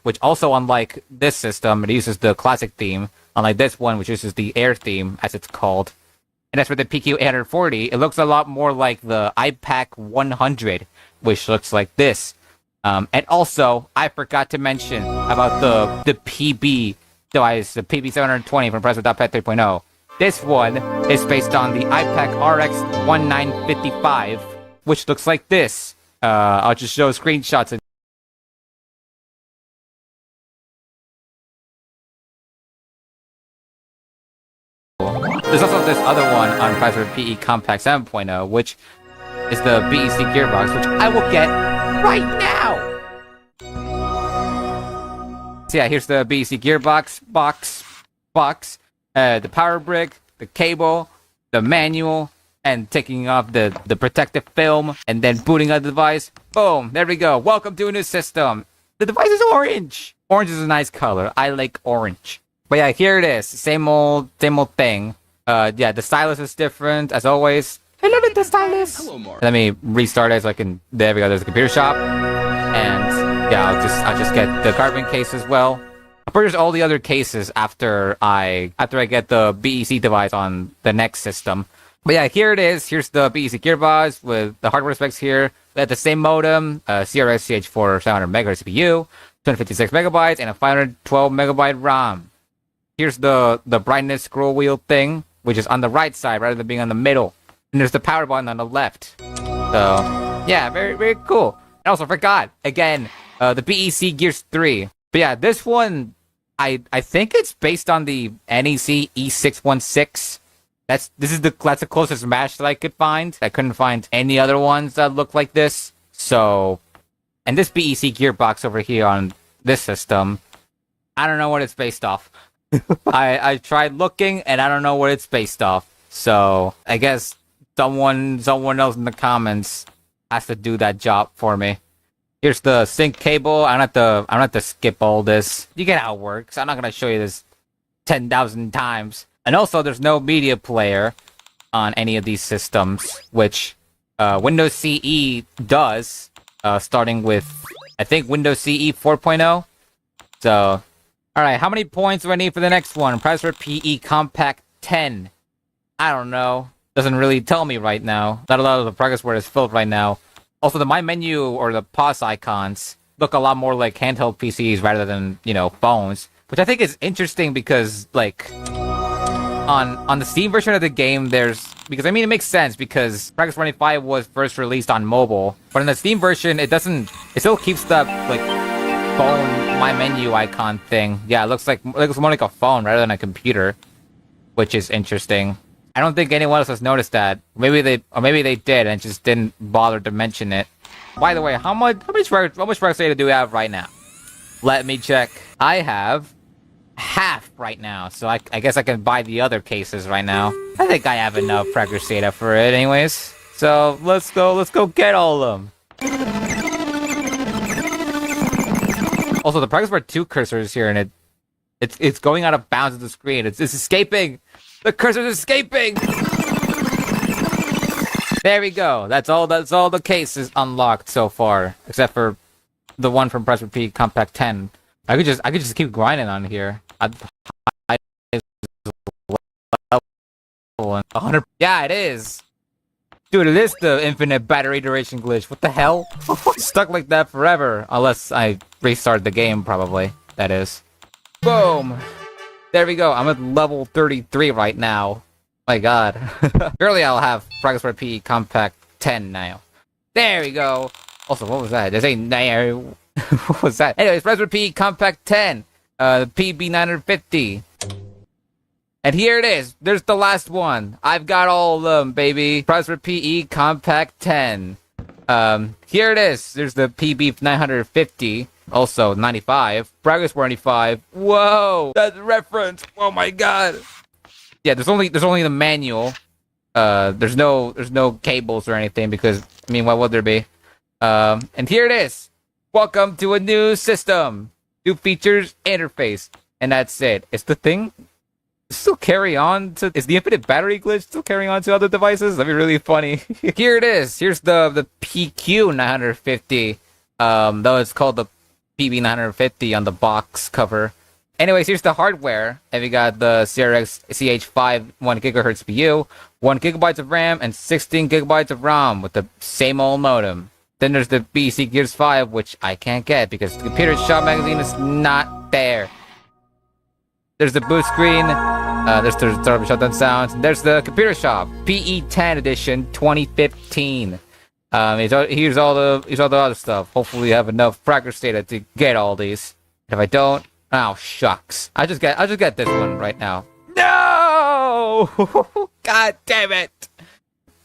which also, unlike this system, it uses the classic theme, unlike this one, which uses the air theme, as it's called. And as for the PQ840, it looks a lot more like the iPac 100, which looks like this. And also, I forgot to mention about the PB device, the PB720 from Presto.pet 3.0. This one is based on the iPac RX 1955, which looks like this. I'll just show screenshots. There's also this other one on Presto PE Compact 7.0, which is the BEC gearbox, which I will get right now. So yeah, here's the BEC gearbox box, the power brick, the cable, the manual, and taking off the protective film, and then booting up the device. Boom, there we go. Welcome to a new system. The device is orange. Orange is a nice color. I like orange. But yeah, here it is. Same old thing. Yeah, the stylus is different, as always. Hello, the stylus. Hello, Mark. Let me restart it so I can. There we go. There's a computer shop, and yeah, I'll just get the carbon case as well. I'll purchase all the other cases after I get the BEC device on the next system. But yeah, here it is. Here's the BEC gearbox with the hardware specs here. We have the same modem, CRS CH4 700 MHz CPU, 256 megabytes, and a 512 megabyte RAM. Here's the brightness scroll wheel thing, which is on the right side rather than being on the middle. And there's the power button on the left. So, yeah, very, very cool. And also, forgot, again, the BEC Gears 3. But yeah, this one, I think it's based on the NEC E616. That's the closest match that I could find. I couldn't find any other ones that look like this. So, and this BEC gearbox over here on this system, I don't know what it's based off. I tried looking, and I don't know what it's based off. So I guess someone else in the comments has to do that job for me. Here's the sync cable. I don't have to skip all this. You get how it works. I'm not gonna show you this 10,000 times. And also, there's no media player on any of these systems, which Windows CE does, starting with I think Windows CE 4.0. So. Alright, how many points do I need for the next one? Presto PE Compact 10. I don't know. Doesn't really tell me right now. Not a lot of the progress bar is filled right now. Also, the My Menu or the pause icons look a lot more like handheld PCs rather than, phones. Which I think is interesting because, on the Steam version of the game, because it makes sense because Progress 25 was first released on mobile. But in the Steam version, it still keeps that, phone My Menu icon thing. Yeah, it looks more like a phone rather than a computer, which is interesting. I don't think anyone else has noticed that. Maybe they did and just didn't bother to mention it. By the way, how much progress data do we have right now? Let me check. I have half right now, so I guess I can buy the other cases right now. I think I have enough progress data for it, anyways. So let's go get all of them. Also, the progress bar 2 cursor is here, and it's going out of bounds of the screen. It's escaping. The cursor's escaping. There we go. That's all the cases unlocked so far, except for the one from Presto PE Compact 10. I could just keep grinding on here. 100. Yeah, it is. Dude, it is the infinite battery duration glitch. What the hell? Stuck like that forever. Unless I restart the game, probably. That is. Boom! There we go. I'm at level 33 right now. My god. Surely I'll have Progress Bar PE Compact 10 now. There we go. Also, what was that? There's a... What was that? Anyways, Progress Bar PE Compact 10. PB950. And here it is. There's the last one. I've got all of them, baby. Presto PE Compact 10. Here it is. There's the PB950. Also 95. Progress Bar 95. Whoa! That's a reference. Oh my god. Yeah, there's only the manual. There's no cables or anything because why would there be? And here it is. Welcome to a new system. New features, interface, and that's it. Is the thing still carry on to? Is the infinite battery glitch still carrying on to other devices? That'd be really funny. Here it is. Here's the PQ950. Though it's called the PB950 on the box cover. Anyways, here's the hardware. And we got the CRX CH5 1GHz CPU, 1GB of RAM, and 16GB of ROM with the same old modem. Then there's the BC Gears 5, which I can't get because the Computer Shop magazine is not there. There's the boot screen. There's the startup shutdown sounds. There's the Computer Shop PE10 edition 2015. Here's all the other stuff. Hopefully, you have enough practice data to get all these. If I don't, oh shucks. I'll just get this one right now. No! God damn it!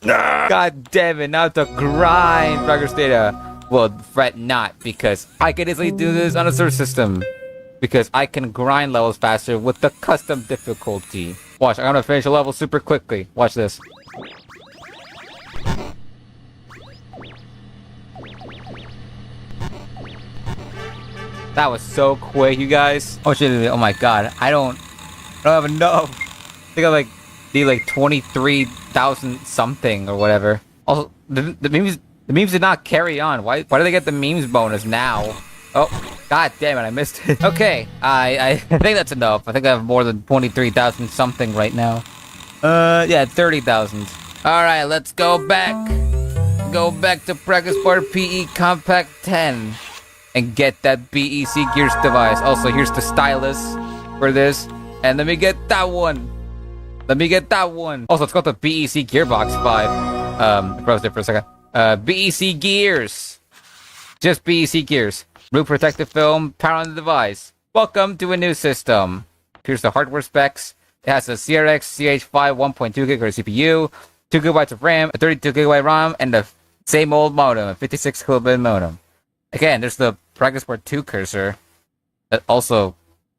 God damn it! Now I have to grind progress data. Well, fret not, because I can easily do this on a search system. Because I can grind levels faster with the custom difficulty. Watch, I'm gonna finish a level super quickly. Watch this. That was so quick, you guys. Oh shit! Oh my god, I don't have enough. I think I need like 23,000 something or whatever. Also, the memes did not carry on. Why do they get the memes bonus now? Oh, god damn it, I missed it. Okay, I think that's enough. I think I have more than 23,000 something right now. Yeah, 30,000. Alright, let's go back. Go back to Practice Part PE Compact 10. And get that BEC Gears device. Also, here's the stylus for this. And let me get that one. Also, it's called the BEC Gearbox 5. Browse it for a second. BEC Gears. Just BEC Gears. Root protective film, power on the device. Welcome to a new system. Here's the hardware specs. It has a CRX CH5 1.2 GHz CPU, 2GB of RAM, a 32GB ROM, and the same old modem, a 56 kilobit modem. Again, there's the Practice Part 2 cursor that also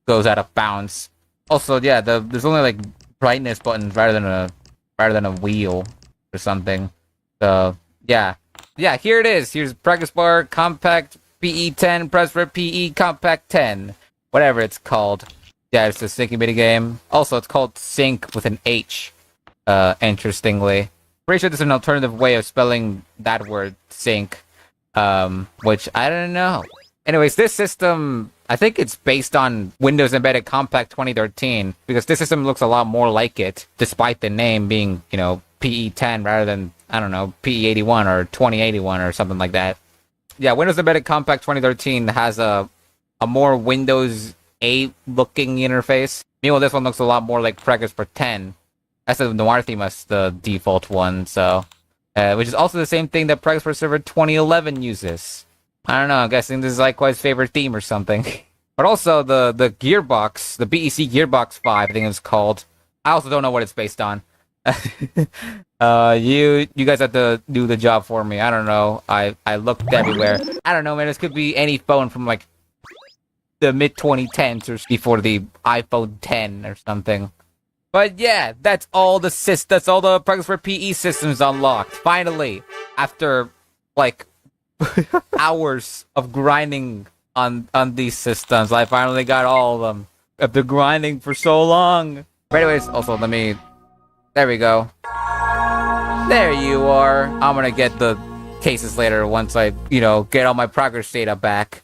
goes out of bounds. Also, yeah, there's only like brightness buttons rather than a wheel or something. So yeah, here it is. Here's Practice Bar Compact PE10, Press for PE Compact 10, whatever it's called. Yeah, it's a syncing mini game. Also, it's called Sync with an H. Interestingly, pretty sure there's an alternative way of spelling that word, sync. Which I don't know. Anyways, this system, I think it's based on Windows Embedded Compact 2013, because this system looks a lot more like it, despite the name being, PE10 rather than, I don't know, PE81 or 2081 or something like that. Yeah, Windows Embedded Compact 2013 has a more Windows 8 looking interface. Meanwhile, this one looks a lot more like Practice Part 10. That's the Noir theme as the default one, so... which is also the same thing that Practice Part Server 2011 uses. I don't know, I'm guessing this is Likewise's favorite theme or something. But also, the Gearbox, the BEC Gearbox 5, I think it's called. I also don't know what it's based on. You guys have to do the job for me. I don't know. I looked everywhere. I don't know, man. This could be any phone from, like, the mid-2010s or before the iPhone 10 or something. But yeah, that's all the Practice for PE systems unlocked. Finally, after like hours of grinding on these systems, I finally got all of them. After grinding for so long. But anyways, also there we go. There you are. I'm gonna get the cases later once I, get all my progress data back,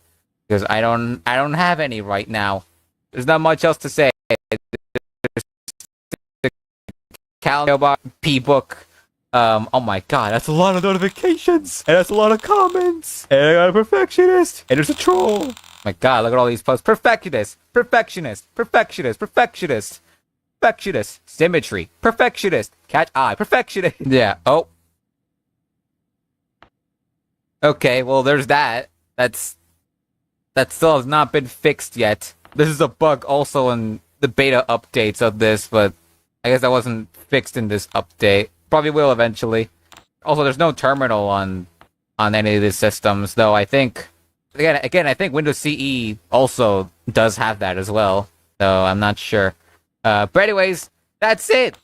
because I don't have any right now. There's not much else to say. Calendar P-book. Oh my god, that's a lot of notifications, and that's a lot of comments, and I got a perfectionist, and there's a troll. My god, look at all these posts. Perfectionist, symmetry, perfectionist, catch eye, perfectionist. Yeah. Oh. Okay, well, there's that. That still has not been fixed yet. This is a bug also in the beta updates of this, but I guess that wasn't fixed in this update. Probably will eventually. Also, there's no terminal on any of these systems, though. I think again, I think Windows CE also does have that as well. So I'm not sure. But anyways, that's it.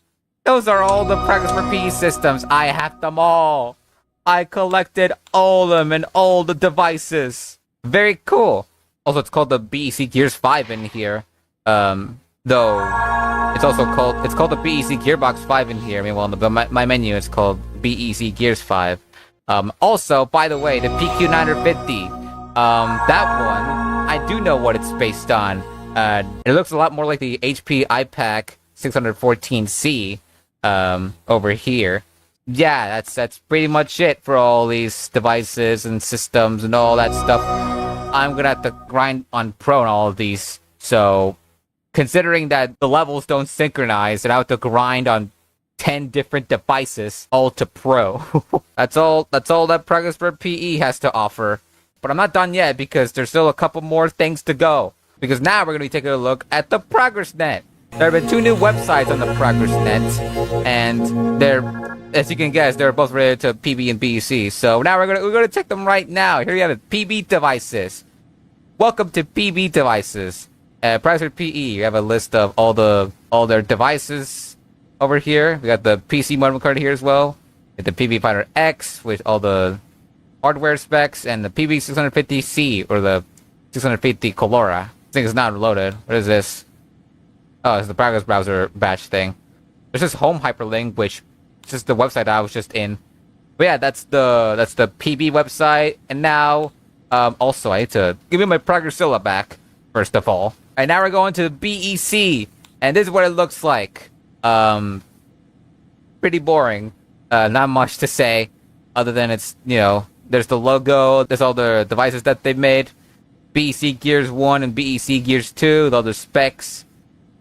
Those are all the Practice for PE systems. I have them all. I collected all of them and all the devices. Very cool. Also, it's called the BEC Gears 5 in here. Though it's called the BEC Gearbox 5 in here. I mean, well, my menu is called BEC Gears 5. Also, by the way, the PQ950, that one I do know what it's based on. It looks a lot more like the HP iPac 614C over here. Yeah, that's pretty much it for all these devices and systems and all that stuff. I'm gonna have to grind on Pro on all of these. So, considering that the levels don't synchronize, and I have to grind on 10 different devices all to Pro. That's all that Progress Bar PE has to offer. But I'm not done yet because there's still a couple more things to go. Because now we're going to be taking a look at the Progress Net. There have been 2 new websites on the Progress Net, and they're, as you can guess, they're both related to PB and BEC. So now we're gonna check them right now. Here you have it, PB devices. Welcome to PB devices. Progress Bar PE. You have a list of all their devices over here. We got the PC modem card here as well. We got the PB Finder X with all the hardware specs, and the PB650C or the 650 Colora. This thing is not loaded. What is this? Oh, it's the Progress Browser batch thing. There's this home hyperlink, which is just the website I was just in. But yeah, that's the PB website. And now, also I need to give me my Progressilla back first of all. And now we're going to the BEC, and this is what it looks like. Pretty boring. Not much to say, other than it's, you know, there's the logo, there's all the devices that they've made. BEC Gears 1 and BEC Gears 2, with all the specs.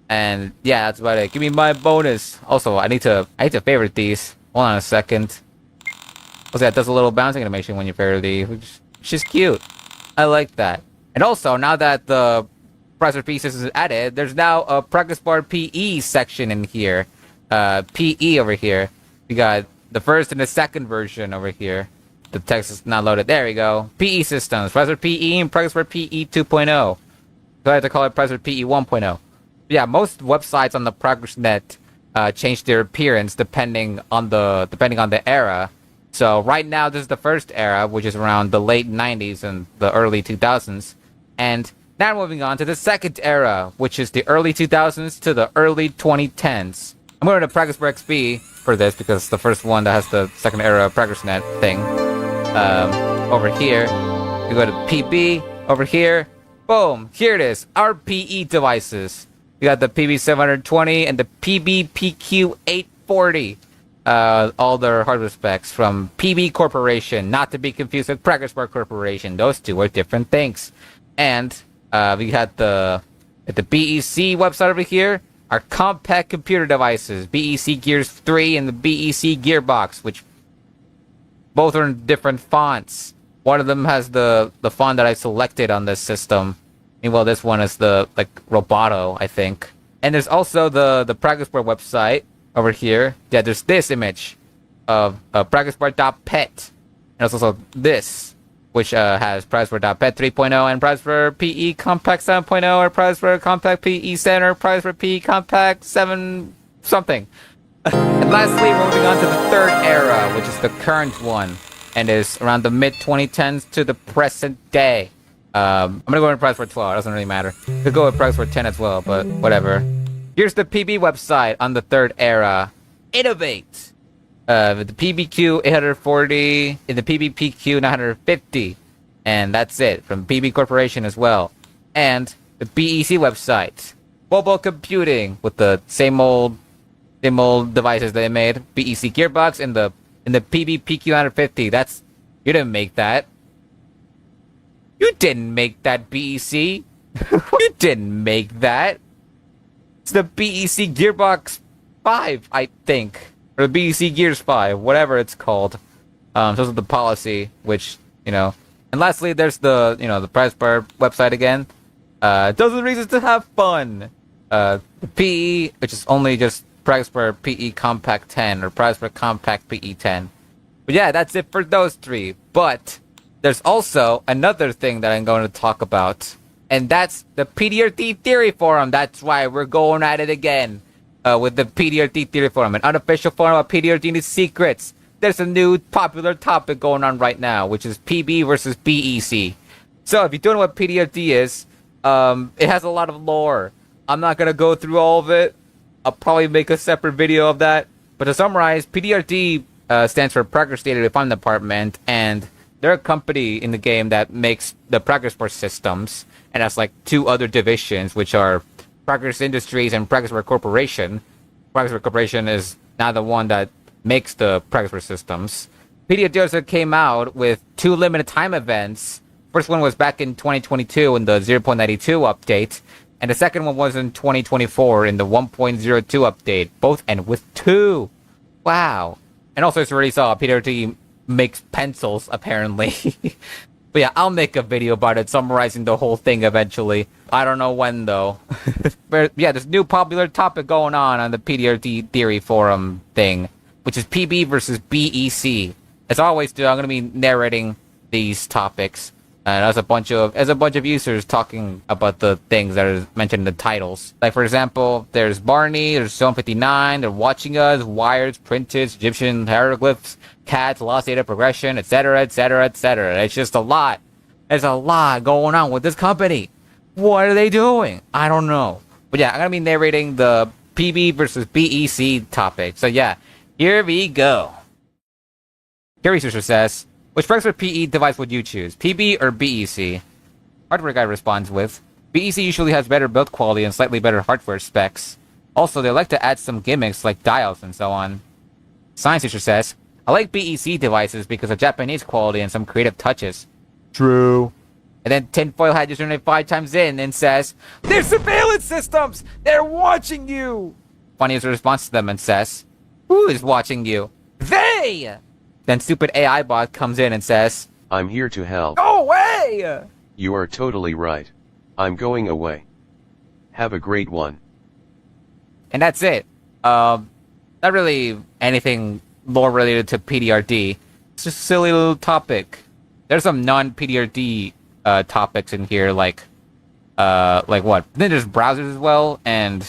And yeah, that's about it. Give me my bonus. Also, I need to favorite these. Hold on a second. Also, that does a little bouncing animation when you favorite these, which is cute. I like that. And also, now that the Progress Bar PE is added, there's now a Progress Bar PE section in here. PE over here. We got the first and the second version over here. The text is not loaded. There we go. PE systems. Progress Bar PE and Progress Bar PE 2.0. So I have to call it Progress Bar PE 1.0. Yeah, most websites on the Progress Net change their appearance depending on the era. So right now, this is the first era, which is around the late 90s and the early 2000s. And now moving on to the second era, which is the early 2000s to the early 2010s. I'm going to Progress Bar XP for this because it's the first one that has the second era Progress Net thing. Over here, you go to PB, over here, boom, here it is, our PE devices. We got the PB720 and the PBPQ840. All their hardware specs from PB Corporation, not to be confused with Progress Bar Corporation. Those two are different things. And we had the BEC website over here, our compact computer devices, BEC Gears 3 and the BEC Gearbox, which both are in different fonts. One of them has the font that I selected on this system. Meanwhile, this one is the Roboto, I think. And there's also the Progress Bar website over here. Yeah, there's this image of progressbar.pet. And there's also this, which has progressbar.pet 3.0 and Progress Bar PE Compact 7.0 or Progress Bar Compact PE Center, Progress Bar PE Compact 7 something. And lastly, we're moving on to the third era, which is the current one, and is around the mid-2010s to the present day. I'm gonna go with Progress Bar 12, it doesn't really matter. Could go with Progress Bar 10 as well, but whatever. Here's the PB website on the third era. Innovate! With the PBQ 840 and the PBPQ 950. And that's it, from PB Corporation as well. And the BEC website. Mobile computing, with the same old devices they made. BEC Gearbox and the PBPQ 950. That's, you didn't make that. You didn't make that, BEC. You didn't make that. It's the BEC Gearbox 5, I think. Or the BEC Gears 5, whatever it's called. So is the policy, which, you know. And lastly, there's the, you know, the Progress Bar website again. Dozen reasons to have fun. The PE, which is only just Progress Bar PE Compact 10 or Progress Bar Compact PE 10. But yeah, that's it for those three. But there's also another thing that I'm going to talk about, and that's the PDRT Theory Forum. That's why we're going at it again with the PDRT Theory Forum, an unofficial forum about PDRT and its secrets. There's a new popular topic going on right now, which is PB versus BEC. So if you don't know what PDRT is, it has a lot of lore. I'm not going to go through all of it. I'll probably make a separate video of that. But to summarize, PDRT stands for Progress Data Refinement Department, and they're a company in the game that makes the Progress Bar systems, and has like two other divisions, which are Progress Industries and Progress Bar Corporation. Progress Bar Corporation is now the one that makes the Progress Bar systems. PBTV came out with 2 limited time events. First one was back in 2022 in the 0.92 update, and the second one was in 2024 in the 1.02 update. Both end with 2. Wow. And also, as you already saw, PBTV makes pencils, apparently. But yeah, I'll make a video about it summarizing the whole thing eventually. I don't know when, though. But yeah, there's a new popular topic going on the PBTV theory forum thing, which is PB versus BEC. As I always do, I'm going to be narrating these topics. And as a bunch of users talking about the things that are mentioned in the titles. Like, for example, there's Barney, there's Zone 59, they're watching us, wires, printed, Egyptian hieroglyphs, cats, lost data progression, etc., etc., etc. It's just a lot. There's a lot going on with this company. What are they doing? I don't know. But yeah, I'm going to be narrating the PB versus BEC topic. So yeah, here we go. Gary Researcher says, which Progress Bar PE device would you choose, PB or BEC? Hardware guy responds with, BEC usually has better build quality and slightly better hardware specs. Also, they like to add some gimmicks like dials and so on. Science Teacher says, I like BEC devices because of Japanese quality and some creative touches. True. And then Tinfoil Hat user 5 times in and says, they're surveillance systems! They're watching you! Funny user responds to them and says, who is watching you? They! Then stupid AI bot comes in and says, I'm here to help. Go away! You are totally right. I'm going away. Have a great one. And that's it. Not really anything more related to PDRD. It's just a silly little topic. There's some non-PDRD topics in here, like what? Then there's browsers as well, and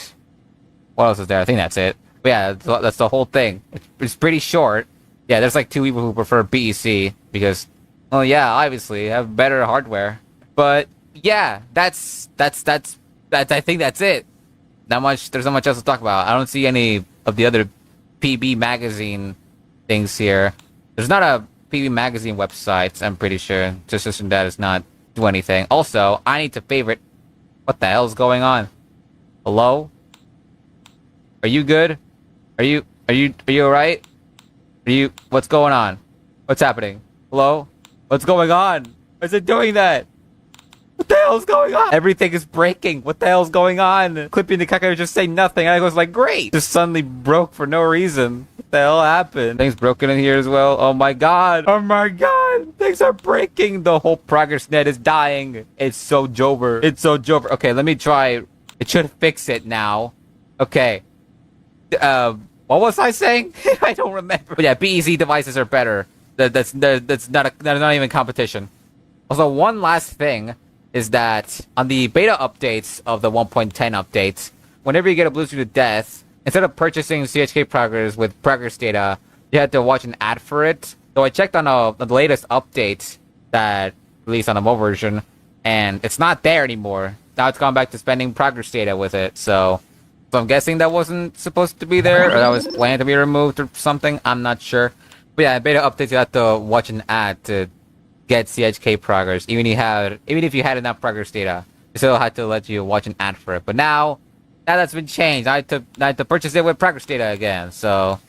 what else is there? I think that's it. But yeah, that's the whole thing. It's pretty short. Yeah, there's like 2 people who prefer BEC because, well, yeah, obviously have better hardware. But yeah, that's I think that's it. There's not much else to talk about. I don't see any of the other PB magazine things here. There's not a PB magazine website, I'm pretty sure. Just that does not do anything. Also, I need to favorite. What the hell is going on? Hello? Are you good? Are you alright? What's going on? What's happening? Hello? What's going on? Why is it doing that? What the hell's going on? Everything is breaking. What the hell's going on? Clipping the calculator just say nothing. And I was like, great. Just suddenly broke for no reason. What the hell happened? Things broken in here as well. Oh my god. Oh my god. Things are breaking. The whole progress net is dying. It's so jober. It's so jober. Okay, let me try. It should fix it now. Okay. What was I saying? I don't remember. But yeah, BEC devices are better. That's not even competition. Also, one last thing is that on the beta updates of the 1.10 updates, whenever you get a Bluetooth to death, instead of purchasing CHK progress with progress data, you had to watch an ad for it. So I checked on the latest update that released on the mobile version, and it's not there anymore. Now it's gone back to spending progress data with it. So I'm guessing that wasn't supposed to be there, or that was planned to be removed or something. I'm not sure. But yeah, beta updates, you have to watch an ad to get CHK progress. Even if you had enough progress data, it still had to let you watch an ad for it. But now that's been changed. I had to purchase it with progress data again. So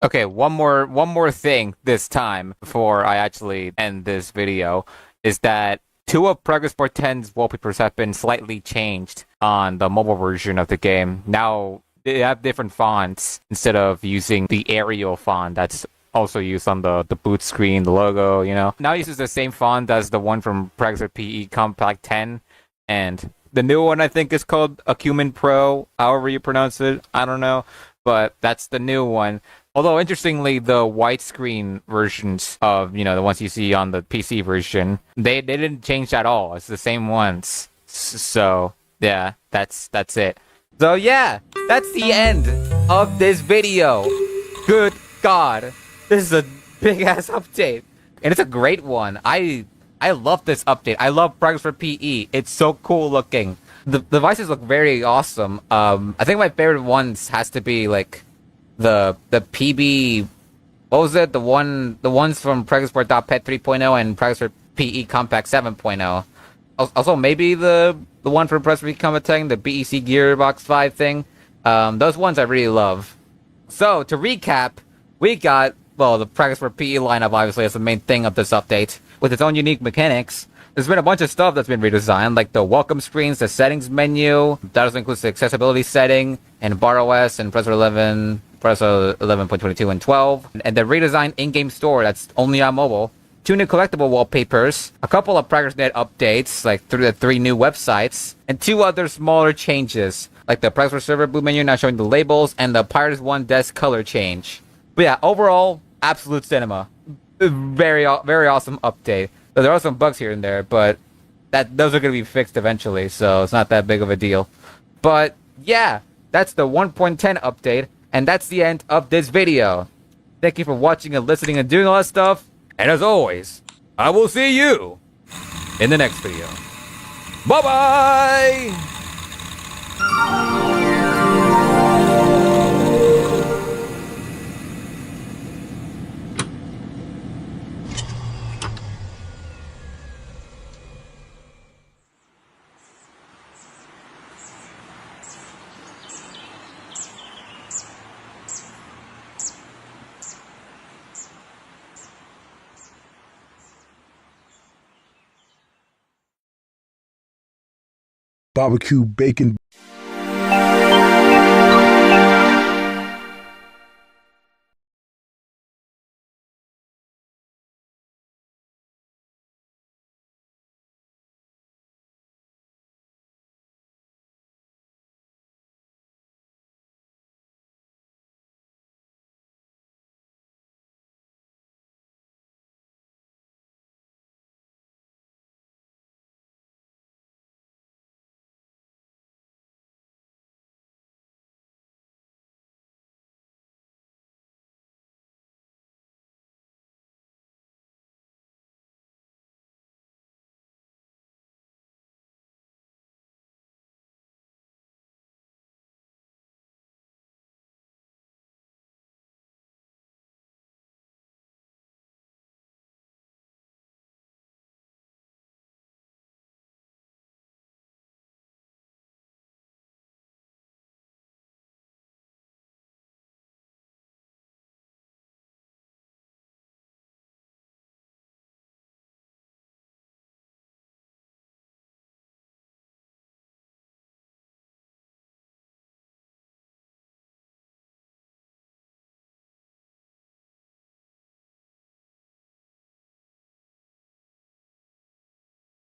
okay, one more thing this time before I actually end this video is that 2 of Progress Bar 10's wallpapers have been slightly changed on the mobile version of the game. Now they have different fonts instead of using the Arial font that's also used on the boot screen, the logo, you know. Now it uses the same font as the one from Progress Bar PE Compact 10, and the new one I think is called Acumen Pro, however you pronounce it. I don't know, but that's the new one. Although, interestingly, the widescreen versions of, you know, the ones you see on the PC version, they didn't change at all. It's the same ones. So, yeah, that's it. So, yeah, that's the end of this video. Good God. This is a big-ass update. And it's a great one. I love this update. I love Progress Bar PE. It's so cool looking. The devices look very awesome. I think my favorite ones has to be, like, the PB what was it? The ones from Pet 3.0 and Pregasport PE Compact 7.0. Also, maybe the one from Pregasport Compact 10, the BEC Gearbox 5 thing. Those ones I really love. So to recap, we got, well, the Pregasport PE lineup obviously is the main thing of this update, with its own unique mechanics. There's been a bunch of stuff that's been redesigned, like the welcome screens, the settings menu. That also includes the accessibility setting, and BarOS and Predator 11, Predator 11.22 and 12. And the redesigned in-game store that's only on mobile. 2 new collectible wallpapers, a couple of ProgressNet updates, like through the 3 new websites, and 2 other smaller changes, like the Progress server boot menu now showing the labels, and the Pirates 1 desk color change. But yeah, overall, absolute cinema. Very awesome update. There are some bugs here and there, but those are going to be fixed eventually, so it's not that big of a deal. But yeah, that's the 1.10 update, and that's the end of this video. Thank you for watching and listening and doing all that stuff, and as always, I will see you in the next video. Bye-bye! Barbecue bacon.